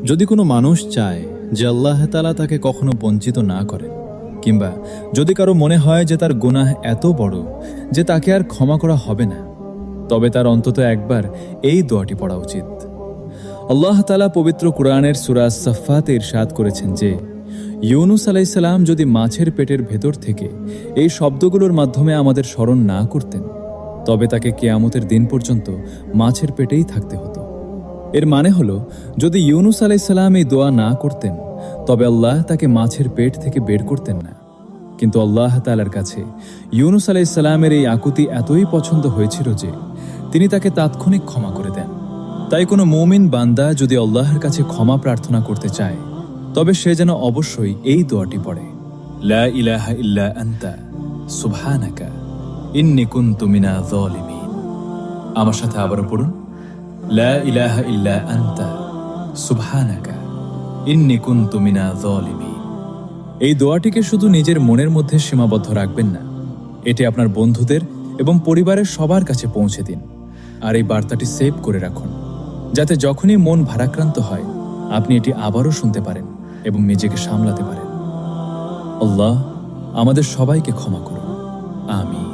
যদি কোনো মানুষ চায় যে আল্লাহ তাআলা তাকে কখনো বঞ্চিত না করেন, কিংবা যদি কারো মনে হয় যে তার গুনাহ এত বড় যে তাকে আর ক্ষমা করা হবে না, তবে তার অন্তত একবার এই দোয়াটি পড়া উচিত। আল্লাহ তাআলা পবিত্র কুরআনের সূরা আস-সাফফাতে ইরশাদ করেছেন যে ইউনুস আলাইহিস সালাম যদি মাছের পেটের ভেতর থেকে এই শব্দগুলোর মাধ্যমে আমাদের স্মরণ না করতেন, তবে তাকে কিয়ামতের দিন পর্যন্ত মাছের পেটেই থাকতে হতো। এর মানে হলো, যদি ইউনুস আলাইহিস সালাম এই দোয়া না করতেন, তবে আল্লাহ তাকে মাছের পেট থেকে বের করতেন না। কিন্তু আল্লাহ তাআলার কাছে ইউনুস আলাইহিস সালামের এই আকুতি এতই পছন্দ হয়েছিল যে তিনি তাকে তাৎক্ষণিক ক্ষমা করে দেন। তাই কোনো মুমিন বান্দা যদি আল্লাহর কাছে ক্ষমা প্রার্থনা করতে চায়, তবে সে যেন অবশ্যই এই দোয়াটি পড়ে, লা ইলাহা ইল্লা আনতা সুবহানাকা ইন্নী কুনতু মিনাজ জালিমিন। আমার সাথে আবারও পড়ুন, লা ইলাহা ইল্লা আনতা সুবহানাকা ইন্নী কুনতু মিনাজ জালিমিন। এই দোয়াটিকে শুধু নিজের মনের মধ্যে সীমাবদ্ধ রাখবেন না, এটি আপনার বন্ধুদের এবং পরিবারের সবার কাছে পৌঁছে দিন। আর এই বার্তাটি সেভ করে রাখুন, যাতে যখনই মন ভারাক্রান্ত হয় আপনি এটি আবারও শুনতে পারেন এবং নিজেকে সামলাতে পারেন। আল্লাহ আমাদের সবাইকে ক্ষমা করুন। আমিন।